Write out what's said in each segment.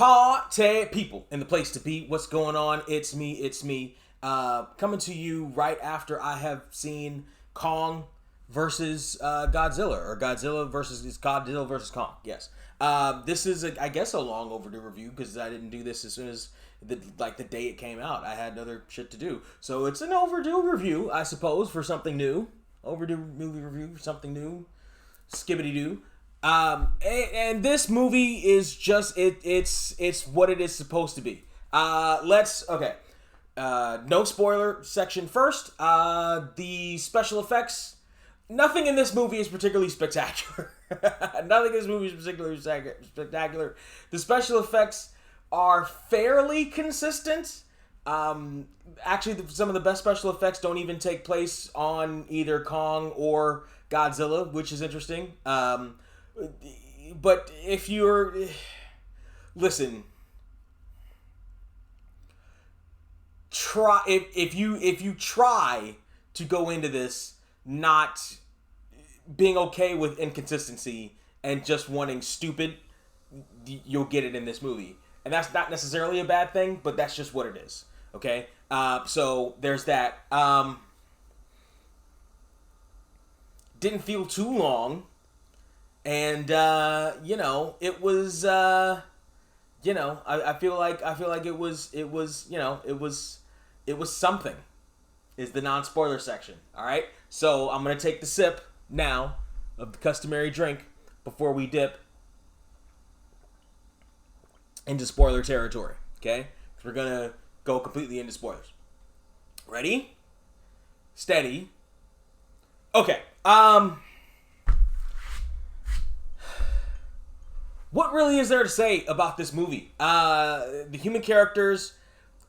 Party people in the place to be. What's going on? It's me. Coming to you right after I have seen Kong versus Godzilla, or Godzilla versus Kong. Yes. This is, I guess, a long overdue review because I didn't do this as soon as the day it came out. I had other shit to do, so it's an overdue review, I suppose, for something new. Overdue movie review for something new. Skibbity doo. And this movie is just it's what it is supposed to be. No spoiler section first. The special effects. Nothing in this movie is particularly spectacular. Nothing in this movie is particularly spectacular. The special effects are fairly consistent. Actually, some of the best special effects don't even take place on either Kong or Godzilla, which is interesting. But if you're... Listen. If you try to go into this not being okay with inconsistency and just wanting stupid, you'll get it in this movie. And that's not necessarily a bad thing, but that's just what it is. Okay? So there's that. Didn't feel too long. And it was I feel like it was something. Is the non-spoiler section. Alright? So I'm gonna take the sip now of the customary drink before we dip into spoiler territory. Okay? Because we're gonna go completely into spoilers. Ready? Steady. Okay. What really is there to say about this movie? The human characters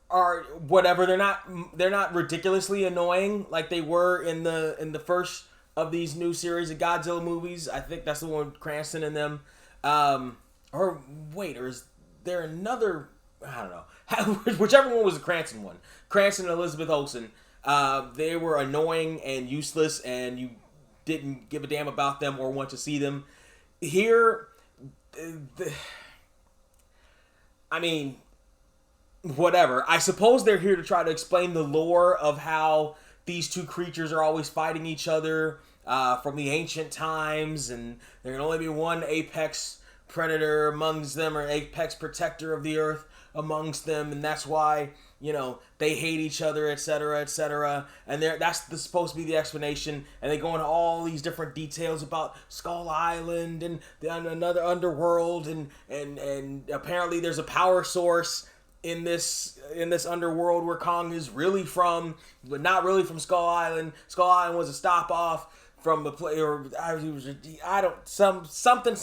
are whatever. They're not ridiculously annoying like they were in the first of these new series of Godzilla movies. I think that's the one with Cranston in them. Or is there another? I don't know. Whichever one was the Cranston one. Cranston and Elizabeth Olsen. They were annoying and useless, and you didn't give a damn about them or want to see them. Here, I mean, whatever. I suppose they're here to try to explain the lore of how these two creatures are always fighting each other from the ancient times, and there can only be one apex predator amongst them, or apex protector of the earth amongst them, and that's why they hate each other, etc., etc. And that's supposed to be the explanation. And they go into all these different details about Skull Island and another underworld, and apparently there's a power source in this underworld where Kong is really from, but not really from Skull Island. Skull Island was a stop off from the play, or something.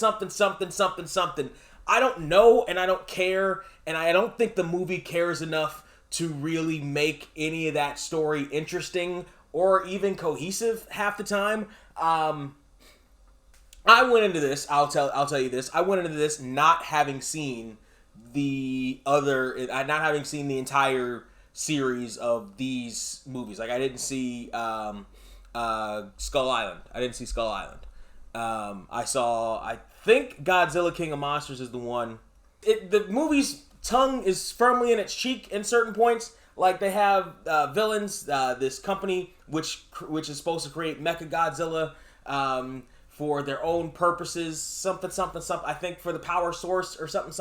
I don't know, and I don't care, and I don't think the movie cares enough to really make any of that story interesting or even cohesive half the time. I went into this. I'll tell you this. I went into this not having seen the entire series of these movies. Like, I didn't see Skull Island. I think Godzilla King of Monsters is the one. The movie's tongue is firmly in its cheek in certain points. Like, they have villains, this company which is supposed to create Mecha Godzilla for their own purposes. Something. I think for the power source or something.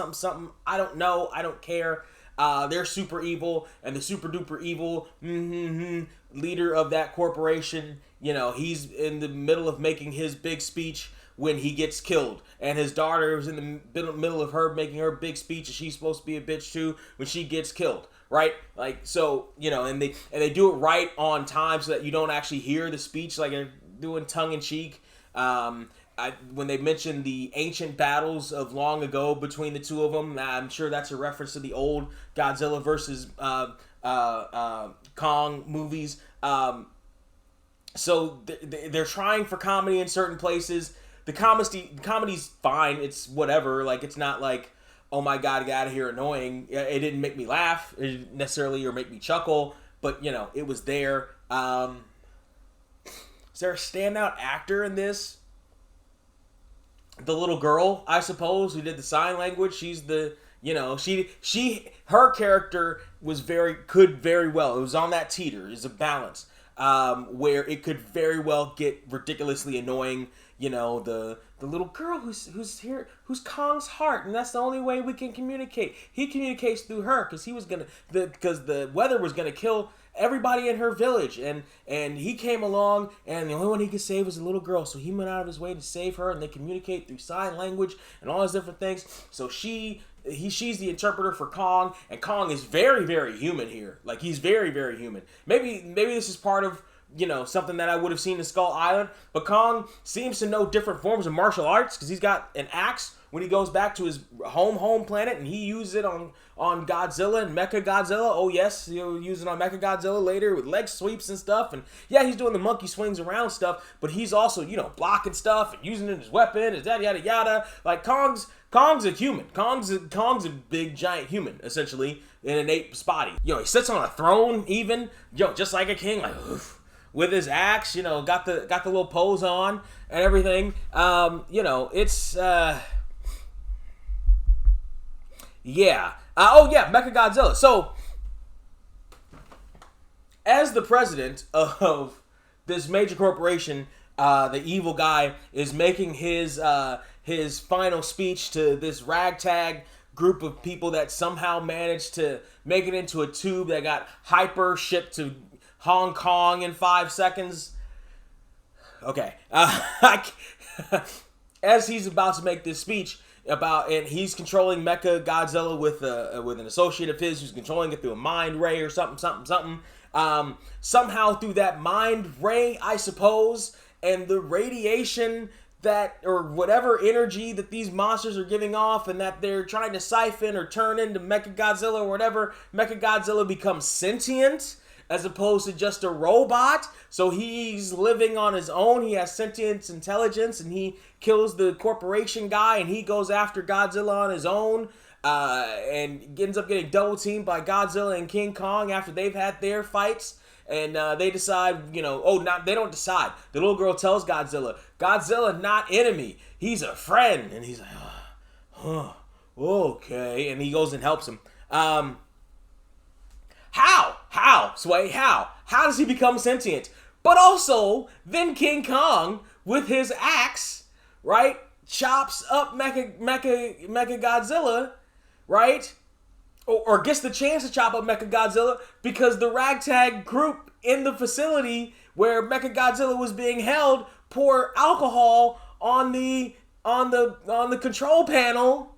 I don't know. I don't care. They're super evil, and the super duper evil leader of that corporation, he's in the middle of making his big speech when he gets killed, and his daughter was in the middle of her making her big speech, and she's supposed to be a bitch too when she gets killed, right? Like, so, and they do it right on time so that you don't actually hear the speech, like they're doing tongue in cheek. When they mentioned the ancient battles of long ago between the two of them, I'm sure that's a reference to the old Godzilla versus Kong movies. So they're trying for comedy in certain places. The comedy's fine. It's whatever. Like, it's not like, oh my god, get out of here, annoying. It didn't make me laugh necessarily or make me chuckle, but it was there. Is there a standout actor in this? The little girl, I suppose, who did the sign language. She's the You know, her character could very well. It was on that teeter. It's a balance where it could very well get ridiculously annoying. You know, the little girl who's here, who's Kong's heart, and that's the only way we can communicate. He communicates through her because the weather was gonna kill everybody in her village, and he came along, and the only one he could save was a little girl, so he went out of his way to save her, and they communicate through sign language and all these different things. So she's the interpreter for Kong, and Kong is very, very human here. Like, he's very, very human. Maybe this is part of, you know, something that I would have seen in Skull Island, but Kong seems to know different forms of martial arts because he's got an axe when he goes back to his home planet, and he uses it on Godzilla and Mecha Godzilla. Oh yes, he'll use it on Mecha Godzilla later with leg sweeps and stuff. And yeah, he's doing the monkey swings around stuff, but he's also, you know, blocking stuff and using it as weapon, and yada yada yada. Like, Kong's a human. Kong's a big giant human, essentially, in an ape's body. You know, he sits on a throne even, just like a king, like with his axe. You know, got the little pose on and everything. You know, it's yeah. Mecha Godzilla. So, as the president of this major corporation, the evil guy is making his final speech to this ragtag group of people that somehow managed to make it into a tube that got hyper shipped to Hong Kong in 5 seconds. Okay. As he's about to make this speech, and he's controlling Mecha Godzilla with an associate of his who's controlling it through a mind ray or something. Somehow through that mind ray, I suppose, and the radiation or whatever energy that these monsters are giving off, and that they're trying to siphon or turn into Mecha Godzilla or whatever, Mecha Godzilla becomes sentient as opposed to just a robot. So he's living on his own. He has sentience, intelligence, and he kills the corporation guy, and he goes after Godzilla on his own, and ends up getting double teamed by Godzilla and King Kong after they've had their fights. And they decide, they don't decide. The little girl tells Godzilla, not enemy. He's a friend. And he's like, okay. And he goes and helps him. How, Sway? How does he become sentient? But also, then King Kong, with his axe, right, chops up Mecha Godzilla, right? Or gets the chance to chop up Mecha Godzilla because the ragtag group in the facility where Mecha Godzilla was being held pour alcohol on the control panel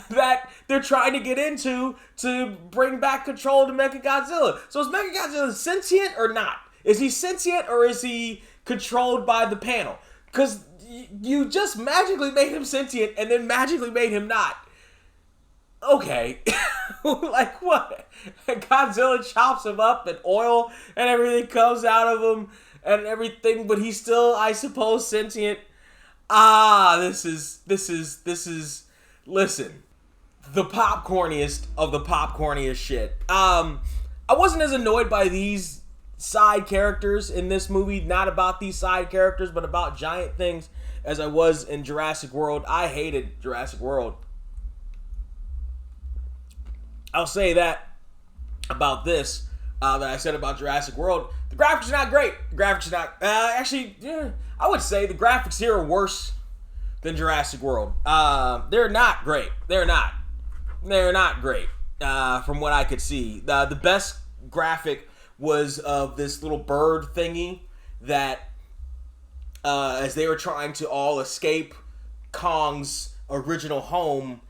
that they're trying to get into to bring back control to Mecha Godzilla. So is Mecha Godzilla sentient or not? Is he sentient or is he controlled by the panel? Because you just magically made him sentient and then magically made him not. Okay. Like what? Godzilla chops him up and oil and everything comes out of him and everything, but he's still, I suppose, sentient. This is listen, the popcorniest of the popcorniest shit. I wasn't as annoyed by these side characters in this movie, not about these side characters, but about giant things, as I was in Jurassic World. I hated Jurassic World. I'll say that about this, that I said about Jurassic World. The graphics are not great. The graphics are not, I would say the graphics here are worse than Jurassic World. They're not great. They're not great, from what I could see. The best graphic was of this little bird thingy that, as they were trying to all escape Kong's original home,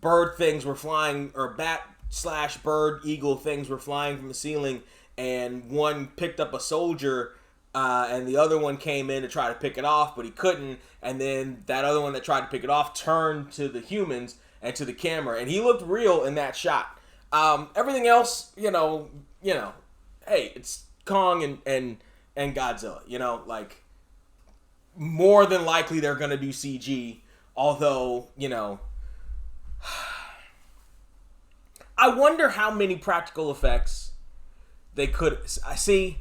bird things were flying, or bat/bird eagle things were flying from the ceiling, and one picked up a soldier, and the other one came in to try to pick it off, but he couldn't, and then that other one that tried to pick it off turned to the humans and to the camera, and he looked real in that shot. Everything else, hey, it's Kong and Godzilla, like, more than likely they're gonna do CG, although, I wonder how many practical effects they could see.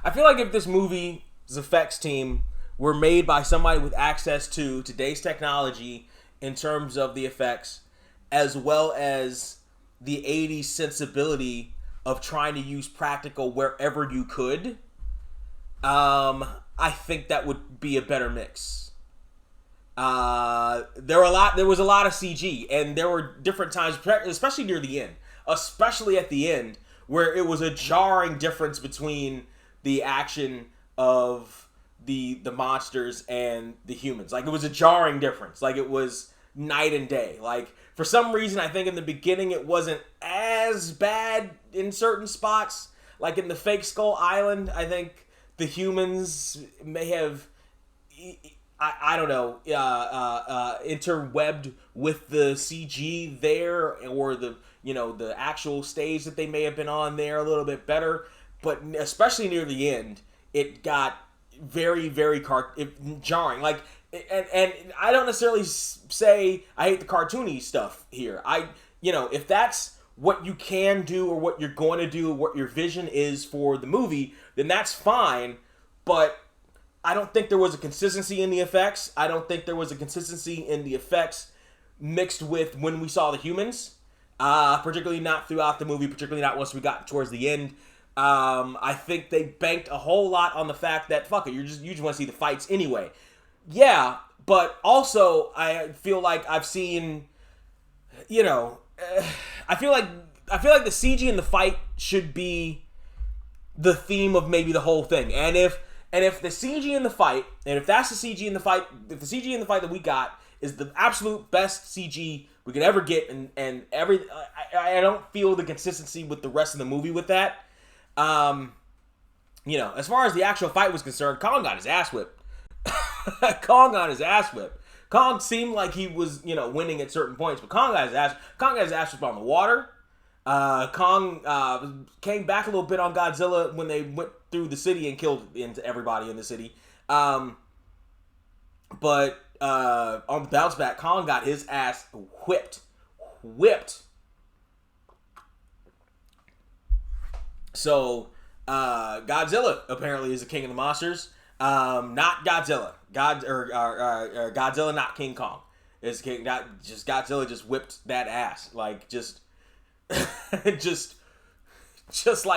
I feel like if this movie's effects team were made by somebody with access to today's technology in terms of the effects, as well as the 80s sensibility of trying to use practical wherever you could, I think that would be a better mix. There was a lot of CG, and there were different times, especially near the end, especially at the end, where it was a jarring difference between the action of the monsters and the humans. Like, it was a jarring difference. Like, it was night and day. Like, for some reason, I think in the beginning it wasn't as bad in certain spots. Like in the Fake Skull Island, I think the humans may have, I don't know, interwebbed with the CG there, or the actual stage that they may have been on there a little bit better. But especially near the end, it got very, very jarring. Like, and I don't necessarily say I hate the cartoony stuff here. If that's what you can do, or what you're going to do, what your vision is for the movie, then that's fine. But I don't think there was a consistency in the effects. I don't think there was a consistency in the effects mixed with when we saw the humans. Particularly not throughout the movie, particularly not once we got towards the end. I think they banked a whole lot on the fact that, fuck it, you just want to see the fights anyway. Yeah, but also I feel like I've seen, I feel like the CG in the fight should be the theme of maybe the whole thing. And if the CG in the fight, and if that's the CG in the fight, if the CG in the fight that we got is the absolute best CG we could ever get, and I don't feel the consistency with the rest of the movie with that. As far as the actual fight was concerned, Kong got his ass whipped. Kong got his ass whipped. Kong seemed like he was, winning at certain points, but Kong got his ass whipped on the water. Kong came back a little bit on Godzilla when they went through the city and killed everybody in the city. But on the bounce back, Kong got his ass whipped. So, Godzilla apparently is the king of the monsters. Not Godzilla. Godzilla, not King Kong. It's King. Just Godzilla just whipped that ass, like just like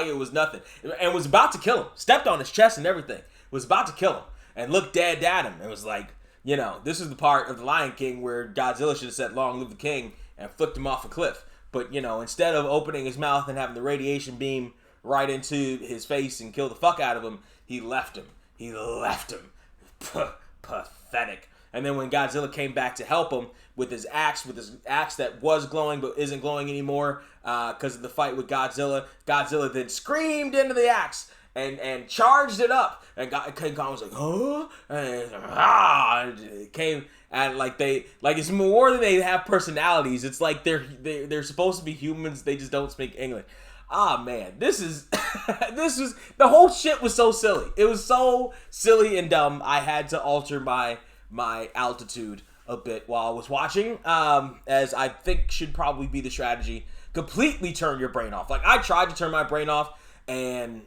it was nothing, and was about to kill him. Stepped on his chest and everything. Was about to kill him, and looked dead at him. It was like, this is the part of the Lion King where Godzilla should have said "Long live the king" and flicked him off a cliff. But instead of opening his mouth and having the radiation beam right into his face and kill the fuck out of him, he left him. Pathetic. And then when Godzilla came back to help him with his axe that was glowing but isn't glowing anymore because of the fight with Godzilla then screamed into the axe and charged it up. And King Kong was like, huh? And it came, and it's more than they have personalities. It's like they're supposed to be humans. They just don't speak English. Ah, man, this was, the whole shit was so silly. It was so silly and dumb. I had to alter my altitude a bit while I was watching, as I think should probably be the strategy. Completely turn your brain off. Like, I tried to turn my brain off, and,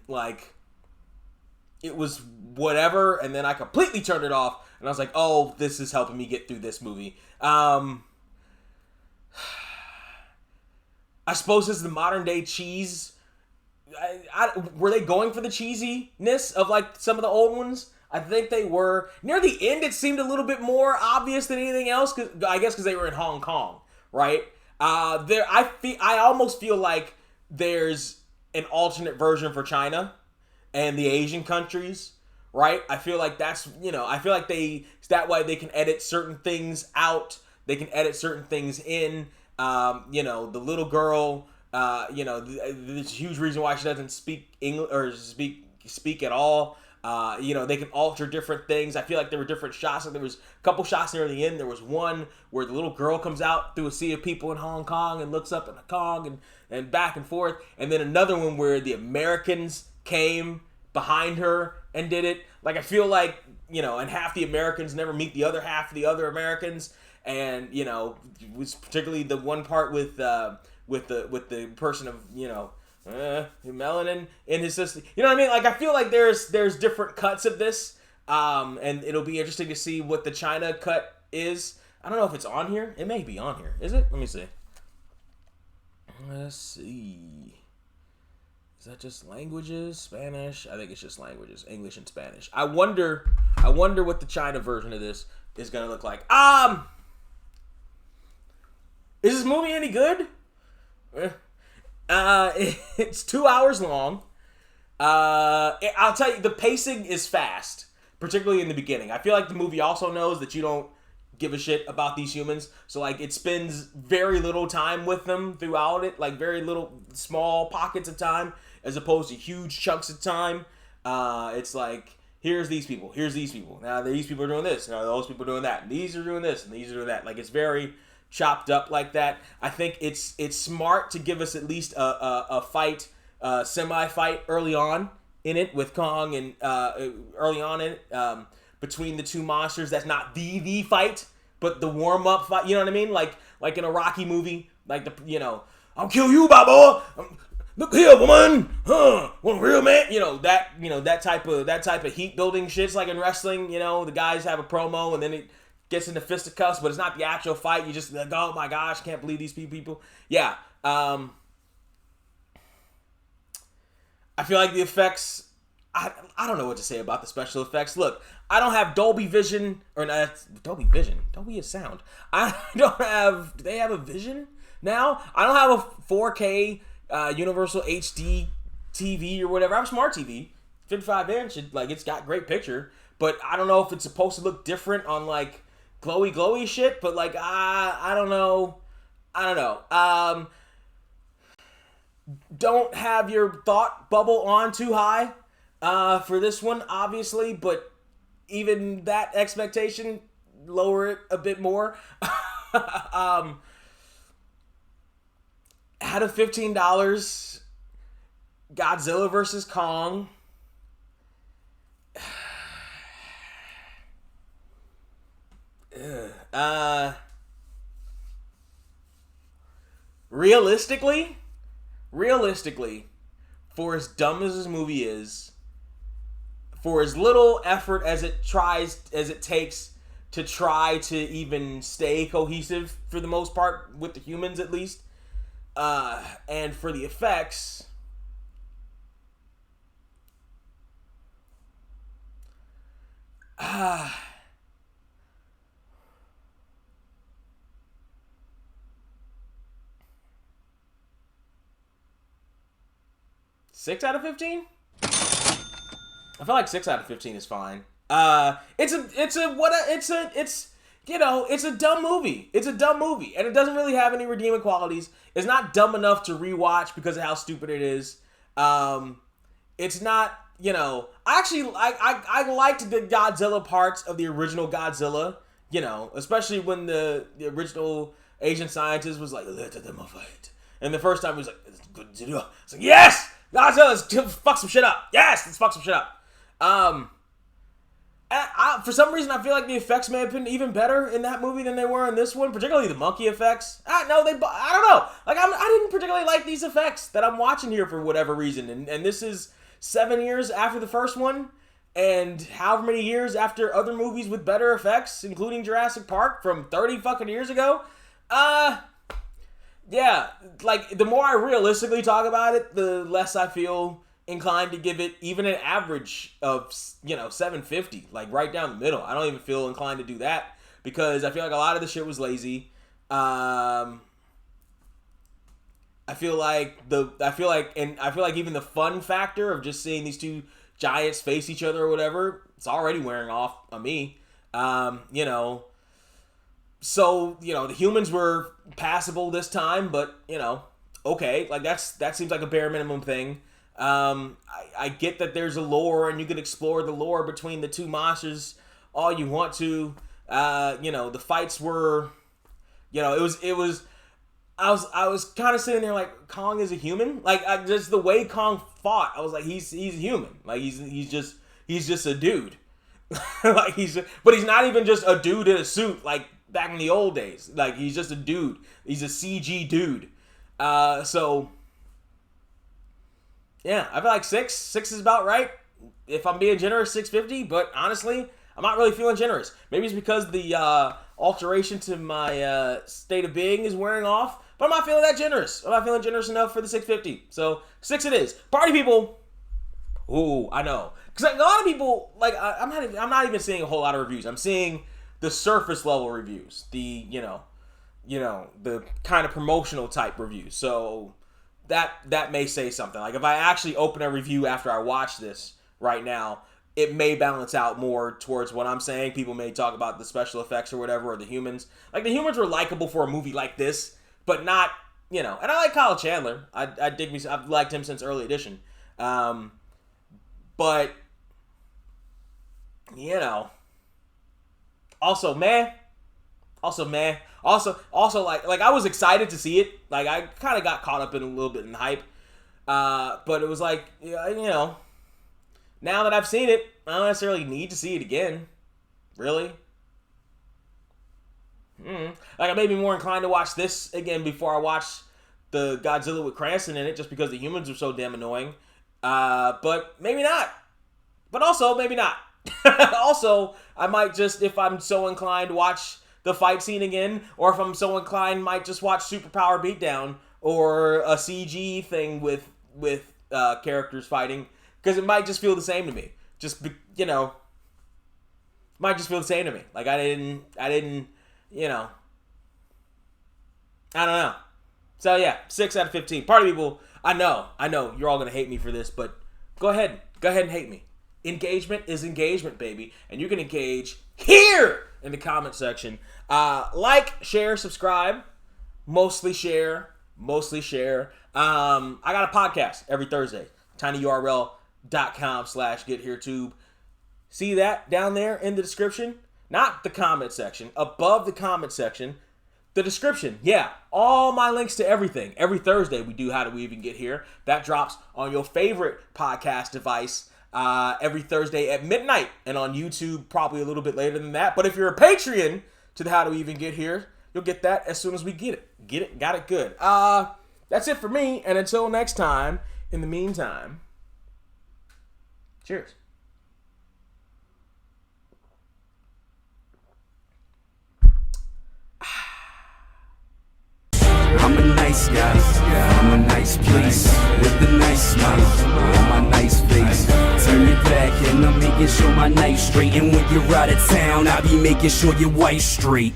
it was whatever, and then I completely turned it off, and I was like, oh, this is helping me get through this movie. I suppose it's the modern day cheese. Were they going for the cheesiness of some of the old ones? I think they were. Near the end, it seemed a little bit more obvious than anything else. I guess because they were in Hong Kong, right? I almost feel like there's an alternate version for China and the Asian countries, right? I feel like that's I feel like that way they can edit certain things out. They can edit certain things in. The little girl, there's a huge reason why she doesn't speak English or speak at all. They can alter different things. I feel like there were different shots. There was a couple shots near the end. There was one where the little girl comes out through a sea of people in Hong Kong and looks up at Hong Kong and back and forth. And then another one where the Americans came behind her and did it. Like, I feel like, and half the Americans never meet the other half of the other Americans. And it was particularly the one part with the person of Melanin in his system. You know what I mean? Like, I feel like there's different cuts of this, and it'll be interesting to see what the China cut is. I don't know if it's on here. It may be on here. Is it? Let me see. Let's see. Is that just languages? Spanish? I think it's just languages. English and Spanish. I wonder what the China version of this is gonna look like. Is this movie any good? It's 2 hours long. I'll tell you, the pacing is fast, particularly in the beginning. I feel like the movie also knows that you don't give a shit about these humans, so like it spends very little time with them throughout it, like very little small pockets of time as opposed to huge chunks of time. It's like, here's these people, now these people are doing this, now those people are doing that, and these are doing this, and these are doing that. Like, it's very chopped up like that. I think it's smart to give us at least a fight, semi-fight early on in it with Kong, and early on in it, between the two monsters. That's not the fight, but the warm-up fight. You know what I mean? Like in a Rocky movie, like I'll kill you, Baba. Look here, woman. One real man. That type of heat building shit's like in wrestling. The guys have a promo and then it gets into fisticuffs, but it's not the actual fight. You just like, oh my gosh, can't believe these people. Yeah. I feel like the effects. I don't know what to say about the special effects. Look, I don't have Dolby Vision, or not, Dolby Vision. Dolby is sound. I don't have. Do they have a Vision now? I don't have a 4K Universal HD TV or whatever. I have a smart TV, 55-inch. It's got great picture, but I don't know if it's supposed to look different on like glowy shit. But like I don't know. Don't have your thought bubble on too high for this one, obviously, but even that expectation, lower it a bit more. Out of $15, Godzilla versus Kong. Realistically, for as dumb as this movie is, for as little effort as it takes to try to even stay cohesive for the most part, with the humans at least, and for the effects, Six out of 15? I feel like 6 out of 15 is fine. It's a dumb movie. It's a dumb movie, and it doesn't really have any redeeming qualities. It's not dumb enough to rewatch because of how stupid it is. It's not, I liked the Godzilla parts of the original Godzilla, especially when the original Asian scientist was like, let them fight. And the first time he was like, Godzilla. It's like, yes! Godzilla, let's fuck some shit up. Yes, let's fuck some shit up. For some reason, I feel like the effects may have been even better in that movie than they were in this one, particularly the monkey effects. I don't know. Like, I didn't particularly like these effects that I'm watching here for whatever reason. And this is 7 years after the first one, and however many years after other movies with better effects, including Jurassic Park from 30 fucking years ago. Yeah, like, the more I realistically talk about it, the less I feel inclined to give it even an average of, 750, like right down the middle. I don't even feel inclined to do that because I feel like a lot of the shit was lazy. I feel like even the fun factor of just seeing these two giants face each other or whatever, it's already wearing off on me. So, the humans were passable this time, but, okay, like that seems like a bare minimum thing. I get that there's a lore and you can explore the lore between the two monsters all you want to. The fights were, I was kind of sitting there like, Kong is a human. Like, just the way Kong fought, I was like, he's human. Like, he's just a dude. But he's not even just a dude in a suit like back in the old days. Like, he's just a dude. He's a CG dude. So Yeah, I feel like 6. 6 is about right. If I'm being generous, 650. But honestly, I'm not really feeling generous. Maybe it's because the alteration to my state of being is wearing off. But I'm not feeling that generous. I'm not feeling generous enough for the 650. So 6 it is. Party people. Ooh, I know. Because like, a lot of people, like I'm not even seeing a whole lot of reviews. I'm seeing the surface level reviews. The the kind of promotional type reviews. So that may say something. Like if I actually open a review after I watch this right now, it may balance out more towards what I'm saying. People may talk about the special effects or whatever, or the humans. Like the humans were likable for a movie like this, but not, and I like Kyle Chandler. I've liked him since early edition. But also meh. Also like I was excited to see it. Like I kind of got caught up in a little bit in hype. But it was like, now that I've seen it, I don't necessarily need to see it again. Really? Like I may be more inclined to watch this again before I watch the Godzilla with Cranston in it, just because the humans are so damn annoying. But maybe not. But also maybe not. Also, I might just, if I'm so inclined, watch the fight scene again, or if I'm so inclined, might just watch Superpower Beatdown or a CG thing with characters fighting, because it might just feel the same to me. Might just feel the same to me. Like I didn't, I don't know. So yeah, 6 out of 15. Party people, I know, you're all gonna hate me for this, but go ahead and hate me. Engagement is engagement, baby, and you can engage here in the comment section. Like, share, subscribe, mostly share. I got a podcast every Thursday, tinyurl.com/getHereTube. See that down there in the description? Not the comment section, above the comment section. The description, yeah. All my links to everything. Every Thursday we do How Do We Even Get Here? That drops on your favorite podcast device every Thursday at midnight. And on YouTube probably a little bit later than that. But if you're a Patreon to the How Do We Even Get Here, you'll get that as soon as we get it. Got it good. That's it for me. And until next time, in the meantime, cheers. I'm a nice guy, I'm a nice place, with a nice smile on my nice face. Turn your back and I'm making sure my night's straight. And when you're out of town, I'll be making sure your wife's straight.